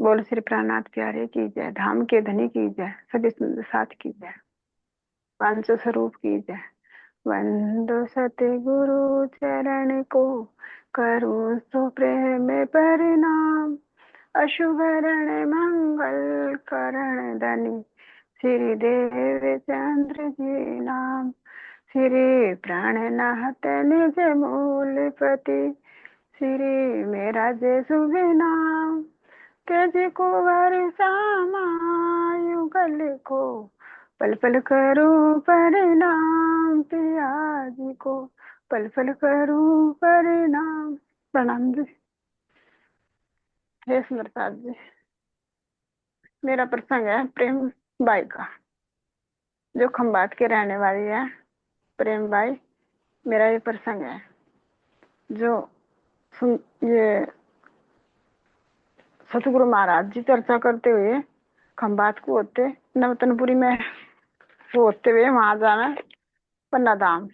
बोल श्री प्राणनाथ प्यारे की जय, धाम के धनी की जय, सभी सुंदर साथ की जय, पांचों स्वरूप की जय। वंदो सतगुरु चरण को, करूं सो प्रेम प्रणाम। अशुभ रण मंगल करण धनी, श्री देव चंद्र जी नाम। श्री प्राणनाथ निज मूलपति, श्री मेरा जय शुभ नाम। तेज को वर्षा युगल को, पल पल करूं प्रणाम। पिया जी को पल पल करूं प्रणाम। प्रणाम जी। हे सुंदरपाल जी, मेरा प्रसंग है प्रेम बाई का, जो खम्बात के रहने वाली है। प्रेम बाई मेरा ये प्रसंग है, जो ये सतगुरु महाराज जी चर्चा करते हुए खम्बात को होते नवतनपुरी में वो होते हुए वहां जाना पन्ना धाम।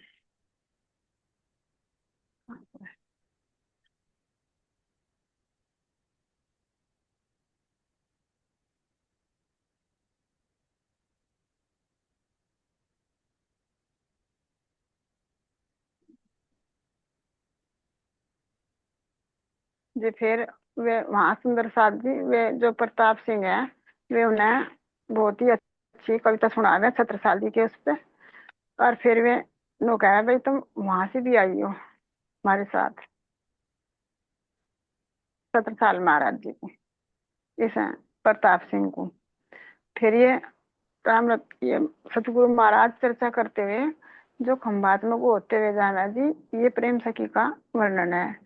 जी फिर वे वहां सुंदर साथ जी, वे जो प्रताप सिंह है, वे उन्हें बहुत ही अच्छी कविता सुना रहे छत्रसाल जी के उस पे। और फिर वे नो कहा भाई तुम वहां से भी आई हो हमारे साथ, छत्रसाल महाराज जी को, इस प्रताप सिंह को। फिर ये ये सतगुरु महाराज चर्चा करते हुए जो खम्बात में को होते हुए जाना जी, ये प्रेम सखी का वर्णन है।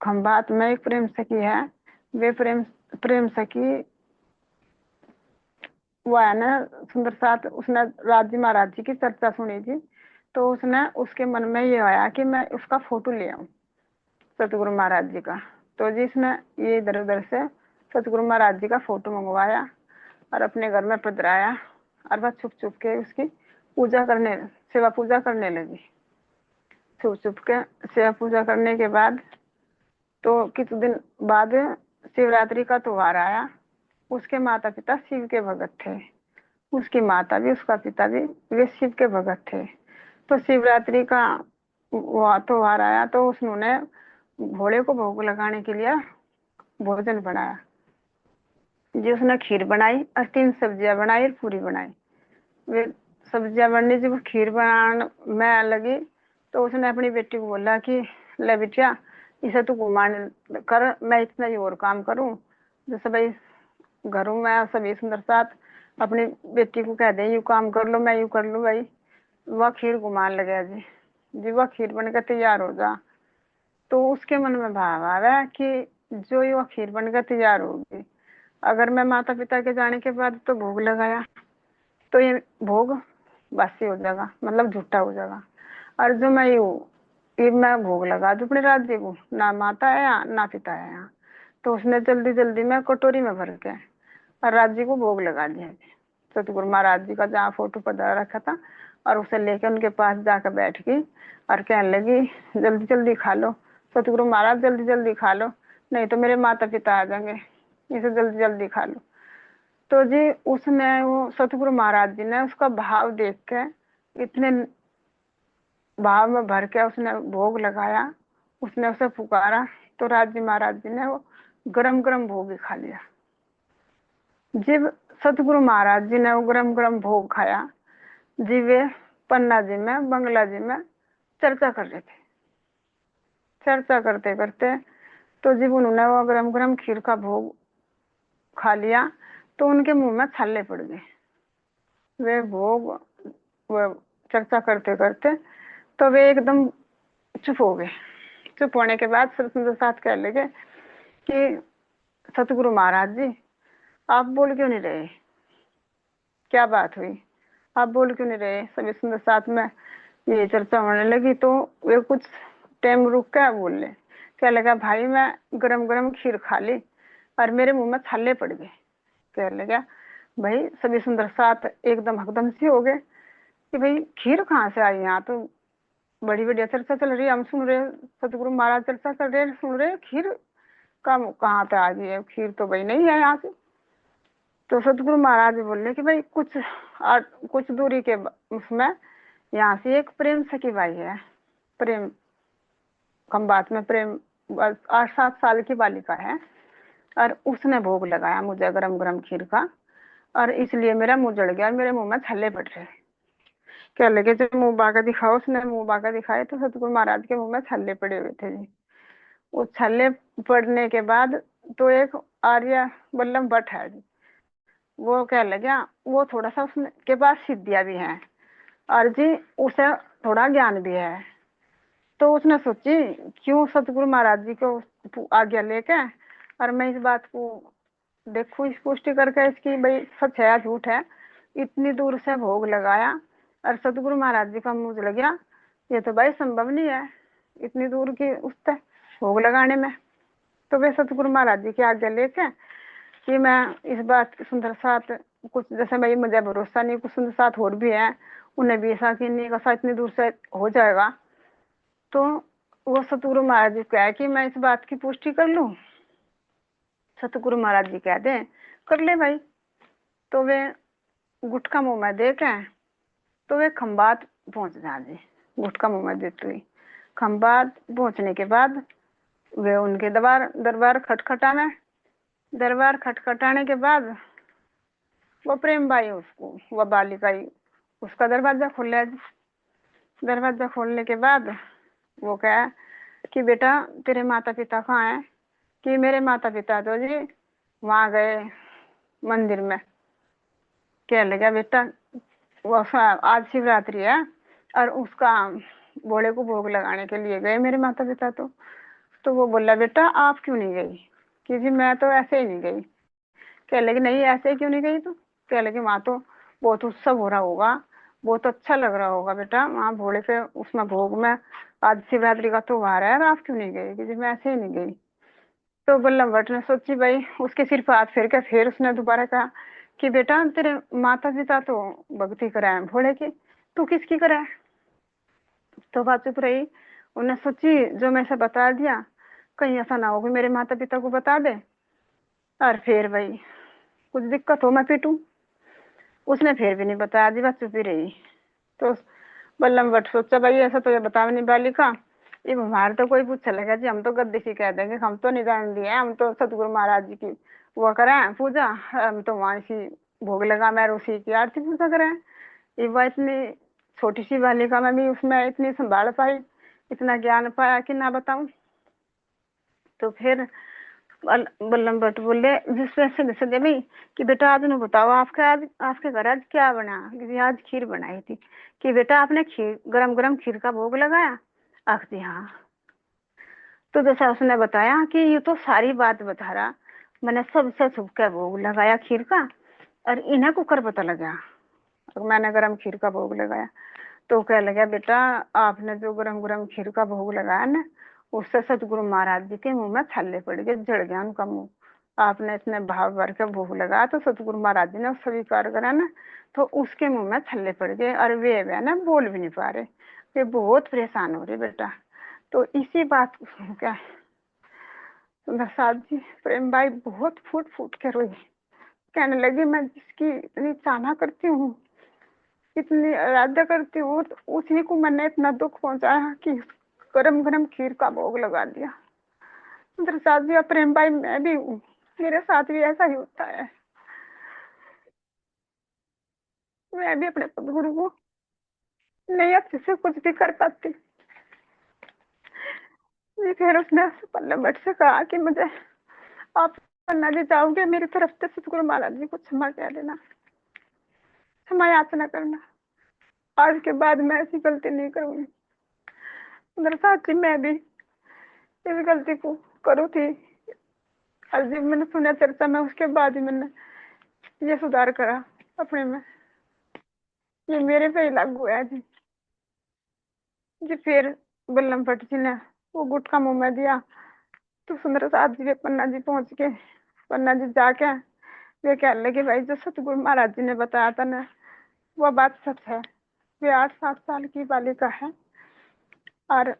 खम्बात में एक प्रेम सखी है, वे प्रेम प्रेम सखी वो है ना सुंदर साथ। उसने राज जी महाराज जी की चर्चा सुनी थी, तो उसने उसके मन में ये आया कि मैं उसका फोटो ले आऊं, सतगुरु महाराज जी का। तो जी इसने ये इधर उधर से सतगुरु महाराज जी का फोटो मंगवाया और अपने घर में पधराया। और वह छुप छुप के उसकी पूजा करने, सेवा पूजा करने लगी। छुप छुप के सेवा पूजा करने के बाद तो कुछ दिन बाद शिवरात्रि का त्योहार आया। उसके माता पिता शिव के भगत थे, उसकी माता भी उसका पिता भी वे शिव के भगत थे। तो शिवरात्रि का त्योहार आया तो उसने भोले को भोग लगाने के लिए भोजन बनाया जी। उसने खीर बनाई और 3 सब्जियां बनाई और पूरी बनाई। वे सब्जियां बनने जब खीर बनाने में लगी, तो उसने अपनी बेटी को बोला कि ले बिटिया, इसे तू घुमान कर, मैं इतना ही और काम करूं। जैसे भाई घरों में सभी सुंदर साथ अपनी बेटी को कह दे यू काम कर लो, मैं यू कर लूं भाई। वह खीर घुमान लगे जी। जी वह खीर बनकर तैयार हो जा, तो उसके मन में भाव आ रहा है कि जो ये वह खीर बनकर तैयार होगी, अगर मैं माता पिता के जाने के बाद तो भोग लगाया तो ये भोग बासी हो जाएगा, मतलब झूठा हो जाएगा। और जो मैं ये मैं भोग लगा दूं अपने राज्य को, ना माता है यहाँ ना पिता है यहाँ। तो उसने जल्दी जल्दी में कटोरी में भर के और राज्य को भोग लगा दिया। सतगुरु महाराज जी का जहाँ फोटो पधरा रखा था, और उसे लेकर उनके पास जाकर बैठ गई और कहने लगी जल्दी जल्दी खा लो सतगुरु महाराज, जल्दी जल्दी खा लो, नहीं तो मेरे माता पिता आ जाएंगे, इसे जल्दी जल्दी खा लो। तो जी उसने वो सतगुरु महाराज जी ने उसका भाव देख के इतने भाव में भर के उसने भोग लगाया, उसने उसे पुकारा। तो राज जी महाराज जी ने वो गरम गरम भोग ही खा लिया। जब सतगुरु महाराज जी ने वो गरम गरम भोग खाया जी, वे पन्ना जी में बंगला जी में चर्चा कर रहे थे। चर्चा करते करते तो जब उन्होंने वो गरम गरम खीर का भोग खा लिया, तो उनके मुंह में छाले पड़ गए। वे भोग वो चर्चा करते करते तो वे एकदम चुप हो गए। चुप होने के बाद सतगुरु साथ कह लगे कि सतगुरु महाराज जी, आप बोल क्यों नहीं रहे, क्या बात हुई, आप बोल क्यों नहीं रहे। सभी सुंदर साथ में ये चर्चा होने लगी, तो वे कुछ टाइम रुक के बोल ले, क्या लगा भाई मैं गरम गरम खीर खा ली और मेरे मुंह में छाले पड़ गए। कह लगा भाई सभी सुंदर साथ एकदम हकदम सी हो गए कि भाई खीर कहाँ से आई, यहाँ तो बड़ी बढ़िया चर्चा चल रही है, हम सुन रहे, सतगुरु महाराज चर्चा कर रहे, सुन रहे खीर कम कहाँ पे आ गई है, खीर तो भाई नहीं है यहाँ से। तो सतगुरु महाराज बोले कि भाई कुछ दूरी के उसमें यहाँ से एक प्रेम सखी बाई है, प्रेम खम्बात में प्रेम 8-7 साल की बालिका है, और उसने भोग लगाया मुझे गरम गरम खीर का, और इसलिए मेरा मुंह जल गया, मेरे मुंह में छल्ले पड़ रहे। क्या लगे जब मुंह बाका दिखाओ, उसने मुंह बाका दिखाए तो सतगुरु महाराज के मुंह में छल्ले पड़े हुए थे जी। वो छल्ले पड़ने के बाद तो एक आर्य वल्लभ भट्ट है जी, वो क्या लगा, वो थोड़ा सा उसने के पास सिद्धियां भी हैं और जी उसे थोड़ा ज्ञान भी है। तो उसने सोची क्यों सतगुरु महाराज जी को आज्ञा लेके और मैं इस बात को देखूं, इस पुष्टि करके इसकी भाई सच है या झूठ है। इतनी दूर से भोग लगाया और सतगुरु महाराज जी का मुंह जल गया, ये तो भाई संभव नहीं है इतनी दूर की उससे भोग लगाने में। तो वे सतगुरु महाराज जी की आज्ञा लेके कि मैं इस बात सुंदर साथ कुछ जैसे भाई मुझे भरोसा नहीं, कुछ सुंदर साथ और भी है, उन्हें भी ऐसा कि नहीं का इतनी दूर से हो जाएगा। तो वो सतगुरु महाराज जी कहे कि मैं इस बात की पुष्टि कर लूं। सतगुरु महाराज जी कह दे कर ले भाई। तो वे गुटका मुंह में दे के तो वे खंबात पहुंच जा जी, गुटका मुंह में देते हुए खंबात पहुंचने के बाद वे उनके दरबार खटखटाने, दरबार खटखटाने के बाद वो प्रेम बाई उसको, वह बालिका उसका दरवाजा खोल, दरवाजा खोलने के बाद वो कहा कि बेटा तेरे माता पिता कहाँ हैं? कि मेरे माता पिता तो जी वहां गए मंदिर में। क्या लगा बेटा, वो आज शिवरात्रि है और उसका भोले को भोग लगाने के लिए गए मेरे माता पिता। तो वो बोला बेटा आप क्यों नहीं गई? कि जी मैं तो ऐसे ही नहीं गई। कह लगी नहीं ऐसे क्यों नहीं गई? तो कह लगी वहां तो बहुत उत्सव हो रहा होगा, बहुत अच्छा लग रहा होगा बेटा वहां भोले के उसमें भोग में, आज शिवरात्रि का त्योहार है और आप क्यों नहीं गई? कि जी मैं ऐसे ही नहीं गई। तो बल्लभ भट्ट ने सोची भाई, उसके सिर पर हाथ फेर के फिर उसने दोबारा कहा कि बेटा तेरे माता पिता तो भक्ति कराए भोले की, तू किसकी कराए? तो बात चुप रही। उन्हें सोची जो मैं ऐसा बता दिया कहीं ऐसा ना हो कि मेरे माता पिता को बता दे और फिर भाई कुछ दिक्कत हो मैं पीटूं। उसने फिर भी नहीं बताया जी, बात चुप ही रही। तो बल्लभ भट्ट सोचा भाई ऐसा तो ये बतावे नहीं बालिका, ये हमारे तो कोई पूछ लगा जी हम तो गद्दी सी कह देंगे, हम तो नहीं जान दिए, हम तो सतगुरु महाराज जी की वो करें पूजा, हम तो वहां इसी भोग लगा मैं उसी की आरती पूजा करें। ये वह इतनी छोटी सी बालिका में भी उसमें इतनी संभाल पाई, इतना ज्ञान पाया कि ना बताऊं। तो फिर बल्लभ भट्ट बोले जिसपे से जैसे भाई कि बेटा आज न बताओ आज आपके घर आज क्या बना? कि आज खीर बनाई थी। कि बेटा आपने खीर गरम गरम खीर का भोग लगाया? आख जी हाँ। तो जैसा उसने बताया कि ये तो सारी बात बता रहा, मैंने सबसे छुप के भोग लगाया खीर का और इन्हें कुकर पता लगा और मैंने गरम खीर का भोग लगाया। तो कह लगा बेटा आपने जो गरम गरम खीर का भोग लगाया ना, उससे सतगुरु महाराज जी के मुंह में छाले पड़ गए, जड़ गया उनका मुंह। आपने इतने भाव भर के भोग लगाया तो सतगुरु महाराज जी ने स्वीकार करा ना, तो उसके मुंह में छल्ले पड़ गए और वे ना बोल भी नहीं पा रहे, वे बहुत परेशान हो रहे बेटा। तो इसी बात को क्या प्रसाद जी प्रेम भाई बहुत फूट फूट के रोई, कहने लगी मैं जिसकी इतनी चाहना करती हूँ, इतनी आराध्या करती हूँ, तो उसी को मैंने इतना दुख पहुंचाया कि गरम गरम खीर का भोग लगा दिया। प्रसाद जी प्रेम भाई मैं भी हूँ, मेरे साथ भी ऐसा ही होता है। मैं भी अपने सदगुरु को नहीं अच्छे से कुछ भी कर पाती। फिर उसने पल्लव भट्ट से कहा कि मुझे आप पन्ना जी जाओगे मेरी तरफ से सतगुरु महाराज जी को क्षमा कह देना, क्षमा याचना करना, आज के बाद मैं ऐसी गलती नहीं करूंगी। मेरे साथ ही मैं भी इस गलती को करूँ थी, और जब मैंने सुना चर्चा में उसके बाद ही मैंने ये सुधार करा अपने में, ये मेरे पे ही लागू है जी। जी फिर बल्लभ भट्ट जी ने वो गुटखा मुंह में दिया तो सुंदर साथ जी वे पन्ना जी पहुंच के पन्ना जी जाके वे कह लगे भाई जो सतगुरु महाराज जी ने बताया था ना वो बात सच है। वे 8-7 साल की बालिका है और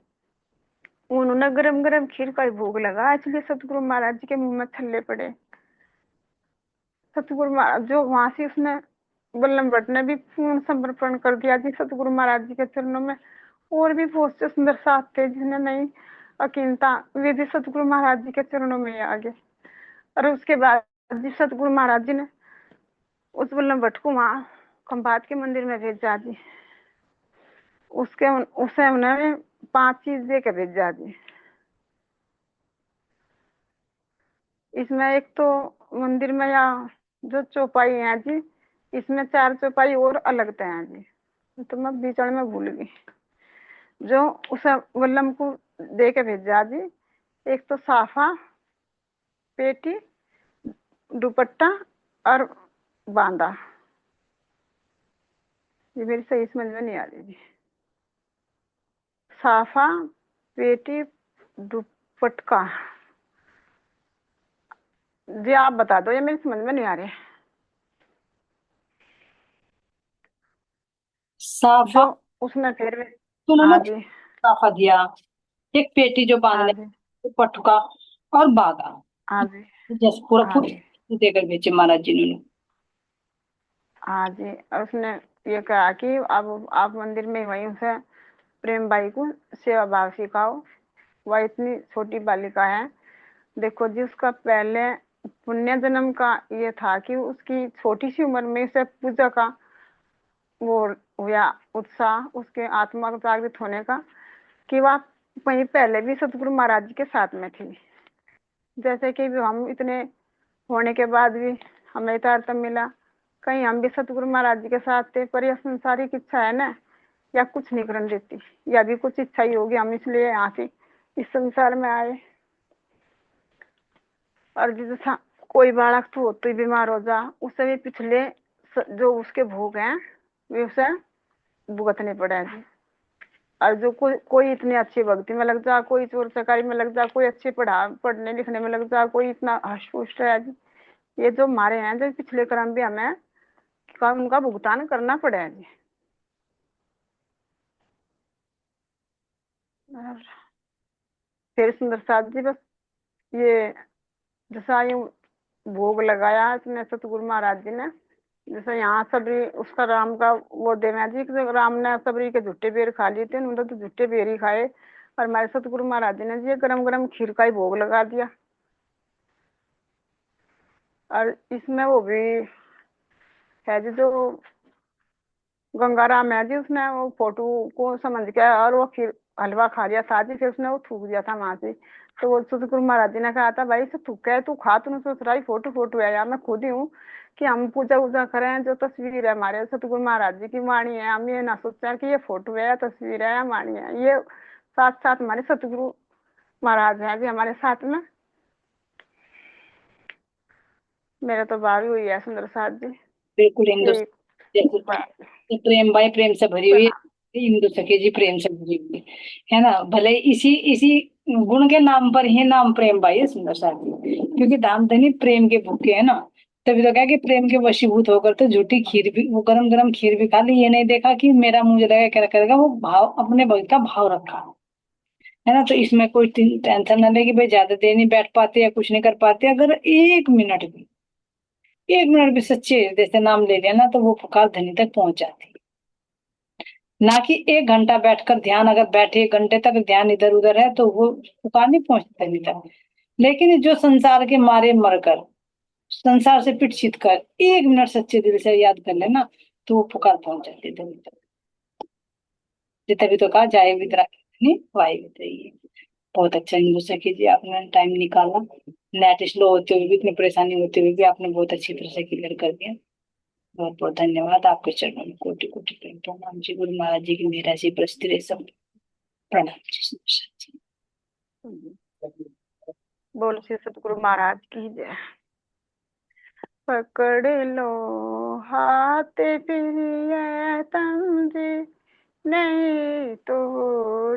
उन्होंने गरम गरम खीर का ही भोग लगा, इसलिए सतगुरु महाराज जी के मुंह में छल्ले पड़े। सतगुरु महाराज जो वहां से उसने बल्लम भट्ट ने भी पूर्ण समर्पण कर दिया जी सतगुरु महाराज जी के चरणों में। और भी बहुत से सुंदर साथ थे जिन्हें नहीं अकीनता, वे भी सतगुरु महाराज जी के चरणों में आ गए। और उसके बाद जी सतगुरु महाराज जी ने उस बल्लम भट्ट को वहां खंभात के मंदिर में भेजा जी। उसके उसे उन्होंने 5 चीज दे के भेजा जी। इसमें एक तो मंदिर में या जो चौपाई है जी, इसमें 4 चौपाई और अलग थे हैं जी, तो मैं बीच में भूल गई। जो उसे वल्लम को दे के भेजा जी, एक तो साफा, पेटी, दुपट्टा और बांदा। ये मेरी सही समझ में नहीं आ रही जी। साफा, पेटी, दुपट्टा, जी आप बता दो, ये मेरी समझ में नहीं आ रही। साफा जो उसने फिर, तो उन्होंने हाँ जी, साफा दिया, एक पेटी जो हाँ बांधने, जी, पटुका और बागा, हाँ जी, जैसे पूरा हाँ पूरी जी, देकर बेचे महाराज जी ने। हाँ जी। और उसने ये कहा कि अब आप मंदिर में वहीं उसे प्रेम बाई को सेवा भाव सिखाओ, वह इतनी छोटी बालिका है। देखो जी उसका पहले पुण्य जन्म का ये था कि उसकी छोटी सी उम्र में से पूजा का वो हुआ उत्साह, उसके आत्मा को जागृत होने का, कि वह वहीं पहले भी सतगुरु महाराज जी के साथ में थी। जैसे कि हम इतने होने के बाद भी हमें तारतम्य मिला, कहीं हम भी सतगुरु महाराज जी के साथ थे, पर यह संसारिक इच्छा है ना, या कुछ नहीं करने देती, या भी कुछ इच्छा ही होगी, हम इसलिए यहाँ से इस संसार में आए। और जैसा कोई बालक तो होते ही बीमार हो जा, उसे भी पिछले जो उसके भोग हैं वे उसे भुगतने पड़े जी। और जो कोई इतनी अच्छी भक्ति में लग जा, कोई चोर चकारी में लग जा, कोई अच्छे पढ़ने लिखने में लग जा, कोई इतना हष्ट है जी, ये जो मारे हैं जो पिछले कर्म भी हमें का उनका भुगतान करना पड़े जी। और फिर सुंदर साथ जी बस ये जैसा यूं भोग लगाया इसने सतगुरु महाराज जी ने, जैसे यहाँ सबरी उसका राम का वो देना जी कि राम ने सबरी के झूठे बेर खा लिए थे, उन्होंने तो झूठे बेर ही खाए। और हमारे सतगुरु महाराज जी ने जी गरम गरम खीर का ही भोग लगा दिया। और इसमें वो भी है जी जो गंगाराम है जी, उसने वो फोटो को समझ के और वो खीर हलवा खा लिया था जी, फिर उसने वो थूक दिया था वहां से। तो वो सतगुरु महाराज जी ने कहा था भाई इसे थूक है तू खा, तूने सोच रहा है फोटो फोटो है यार, मैं खुद ही हूँ कि हम पूजा वूजा करें, जो तस्वीर है हमारे सतगुरु महाराज जी की वाणी है, हम ये ना सोचते कि ये फोटो है या तस्वीर है या वाणी है, ये साथ साथ हमारे सतगुरु महाराज है जी हमारे साथ में। मेरा तो भाभी हुई है सुंदर साथ जी। बिल्कुल इंदु यही बात जैसे प्रेम बाई प्रेम से भरी हुई सुना। है, इंदु सखी जी प्रेम से भरी हुई है ना। भले इसी इसी गुण के नाम पर ही नाम प्रेम बाई है सुंदर साथी, क्योंकि दाम धनी प्रेम के भूखे है ना। तभी तो क्या कि प्रेम के वशीभूत होकर तो झूठी खीर भी, वो गरम गरम खीर भी खा ली, ये नहीं देखा कि मेरा मुंह जलेगा क्या करेगा, वो भाव अपने भक्त का भाव रखा है ना। तो इसमें कोई टेंशन ना ले कि भाई ज्यादा देर नहीं बैठ पाते या कुछ नहीं कर पाते, अगर 1 मिनट भी सच्चे हृदय से नाम ले लिया ना, तो वो पुकार धनी तक पहुंच जाती। ना कि 1 घंटा बैठकर ध्यान, अगर बैठे 1 घंटे तक ध्यान इधर उधर है तो वो पुकार नहीं पहुंचती धनी तक। लेकिन जो संसार के मारे मरकर, संसार से पिट छिट कर 1 मिनट सच्चे दिल से याद कर लेना, तो वो पुकार पहुंच जाती है धनी तक। ये तभी तो कहा जाए विद्रा वाई विद्रही। बहुत अच्छा इंदु सखी जी, आपने टाइम निकाला, नेट स्लो होते हुए भी, इतनी परेशानी होते हुए भी आपने बहुत अच्छी तरह से क्लियर कर दिया। बहुत बहुत धन्यवाद, आपके चरणों में कोटि कोटि प्रेम प्रणाम जी। गुरु महाराज जी की मेरा सी प्रस्थित सब प्रणाम जी। बोल श्री सतगुरु महाराज की जय। पकड़ लो हाथ फिर तम जी, नहीं तो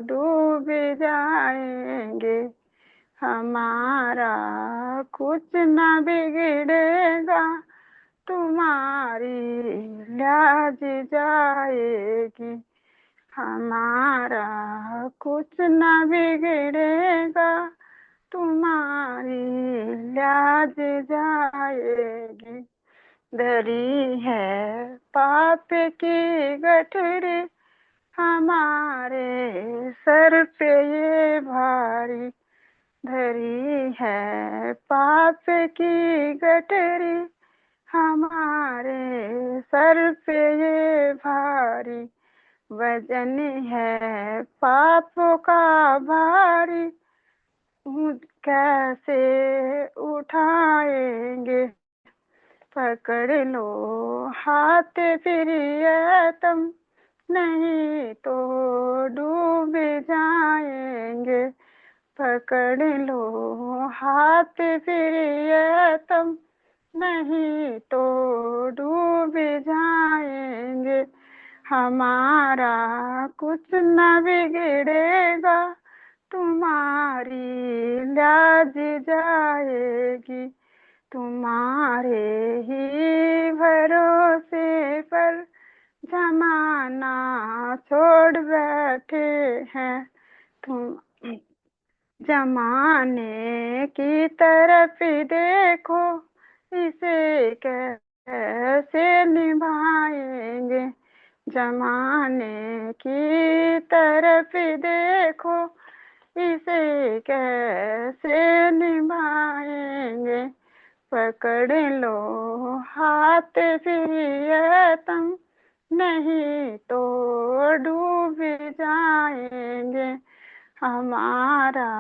डूब जाएंगे, हमारा कुछ न बिगड़ेगा, तुम्हारी लाज जाएगी, हमारा कुछ न बिगड़ेगा, तुम्हारी लाज जाएगी। धरी है पाप की गठरी, हमारे सर पे ये भारी। धरी है पाप की गठरी, हमारे सर पे ये भारी। वजन है पापों का भारी, कैसे उठाएंगे। पकड़ लो हाथ फिर ये तुम, नहीं तो डूब जाएंगे। पकड़ लो हाथ फिर ये तुम, नहीं तो डूब जाएंगे। हमारा कुछ न बिगड़ेगा, तुम्हारी लाज जाएगी। तुम्हारे ही भरोसे पर जमाना छोड़ बैठे हैं। तुम जमाने की तरफ देखो, इसे कैसे निभाएंगे। जमाने की तरफ देखो, इसे कैसे निभाएंगे। पकड़ लो हाथ फिर ये तुम, नहीं तो डूब जाएंगे। हमारा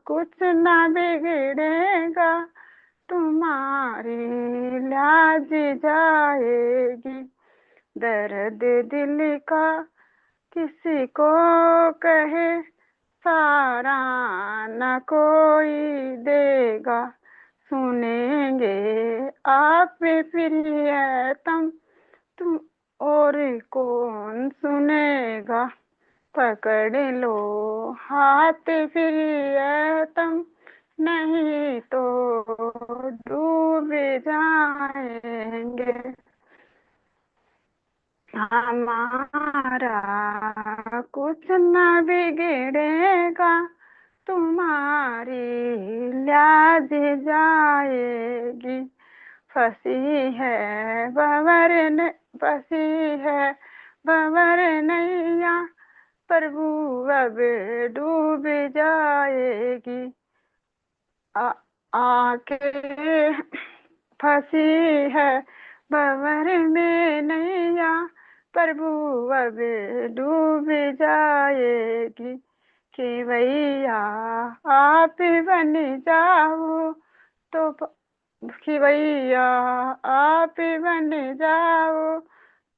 कुछ न बिगड़ेगा, तुम्हारी लाज जाएगी। दर्द दिल का किसी को कहे, सारा न कोई देगा। सुनेंगे आप प्रियतम, तुम और कौन सुनेगा। पकड़ लो हाथ प्रियतम, नहीं तो डूब जाएंगे। हमारा कुछ न बिगड़ेगा, तुम्हारी लाज जाएगी। फंसी है फंसी है भंवर नैया, प्रभु अब डूब जाएगी। आके फंसी है भंवर में नैया, प्रभु अब डूब जाएगी। कि भैया आप बन जाओ तो, कि भैया आप बन जाओ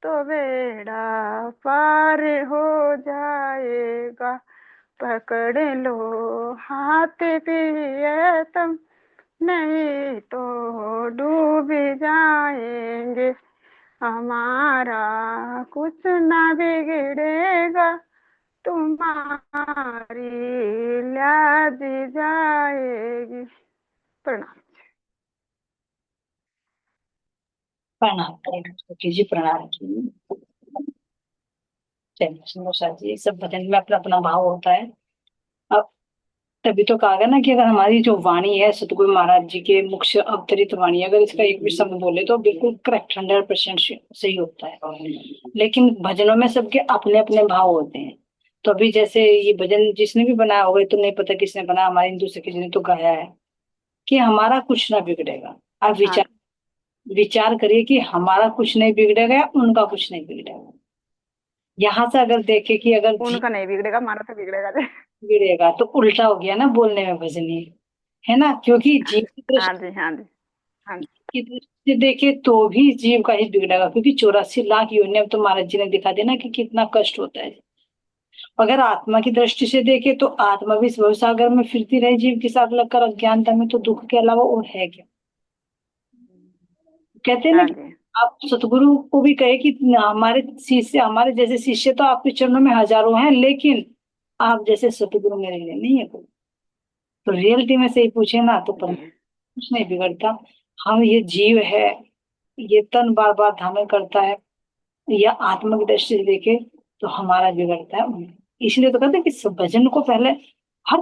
तो बेड़ा पार हो जाएगा। पकड़ लो हाथ प्रियतम, नहीं तो डूब जाएंगे। हमारा कुछ न बिगड़ेगा, तुम्हारी लाज जाएगी। प्रणाम। प्रणाम करें जी, प्रणाम जी। चलिए सुंदर जी, सब भजन में अपना अपना भाव होता है। अब तभी तो कहा गया ना कि अगर हमारी जो वाणी है सतगुरु महाराज जी के मुख से अवतरित वाणी, अगर इसका एक भी शब्द बोले तो बिल्कुल करेक्ट 100% सही होता है। लेकिन भजनों में सबके अपने अपने भाव होते हैं। तो अभी जैसे ये भजन जिसने भी बनाया होगा, ये तो नहीं पता किसने बनाया, हमारे हिंदू से किसी ने तो गाया है कि हमारा कुछ ना बिगड़ेगा। आप हाँ विचार करिए कि हमारा कुछ नहीं बिगड़ेगा या उनका कुछ नहीं बिगड़ेगा। यहाँ से अगर देखे कि अगर उनका नहीं बिगड़ेगा, हमारा तो बिगड़ेगा। बिगड़ेगा तो उल्टा हो गया ना बोलने में भजनी, है ना। क्योंकि जीव की हाँ दृष्टि जी हाँ जी हाँ जी की दृष्टि से देखे तो भी जीव का ही बिगड़ेगा, क्योंकि 84 लाख योनियों तो महाराज जी ने दिखा देना कि कितना कष्ट होता है। अगर आत्मा की दृष्टि से देखे तो आत्मा भी भव सागर में फिरती रहे जीव के साथ लगकर अज्ञानता में, तो दुख के अलावा और है क्या। कहते हैं ना हाँ कि जी आप सतगुरु को भी कहे कि हमारे शिष्य, हमारे जैसे शिष्य तो आपके चरणों में हजारों हैं, लेकिन आप जैसे सतगुरु मेरे लिए नहीं है कोई। तो रियलिटी में से ही पूछे ना तो जी कुछ नहीं बिगड़ता। हम ये जीव है, ये तन बार बार धारण करता है, या आत्मा की दृष्टि से देखे तो हमारा बिगड़ता है उनमें। इसलिए तो कहते हैं कि भजन को पहले हर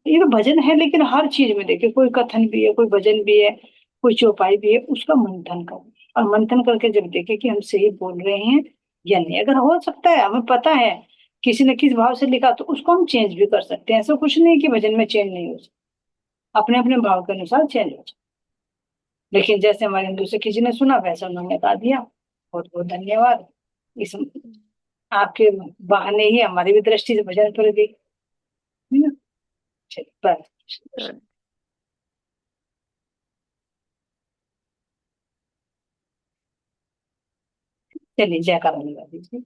ये तो भजन है, लेकिन हर चीज में देखिए, कोई कथन भी है, कोई भजन भी है, कोई चौपाई भी है, उसका मंथन करो। और मंथन करके जब देखे कि हम सही बोल रहे हैं या नहीं, अगर हो सकता है, हमें पता है किसी ने किस भाव से लिखा, तो उसको हम चेंज भी कर सकते हैं। ऐसा कुछ नहीं कि भजन में चेंज नहीं हो सकता, अपने अपने भाव के अनुसार चेंज हो सकता। लेकिन जैसे हमारे हिंदू से किसी ने सुना, वैसा उन्होंने गा दिया। बहुत बहुत धन्यवाद। इस आपके बहाने ही हमारी भी दृष्टि से भजन पर गई, है ना। चलिए, बस। तो चलिए, जयकारा लगा दीजिए।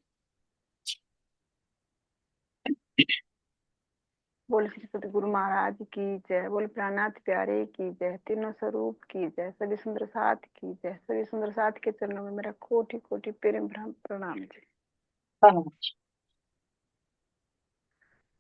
बोल श्री सतगुरु महाराज की जय, बोल प्राणनाथ प्यारे की जय, तीनों स्वरूप की जय, सभी सुंदर साथ की जय, सभी सुंदर साथ के चरणों में मेरा कोटि कोटि प्रेम प्रणाम जी। प्रणाम।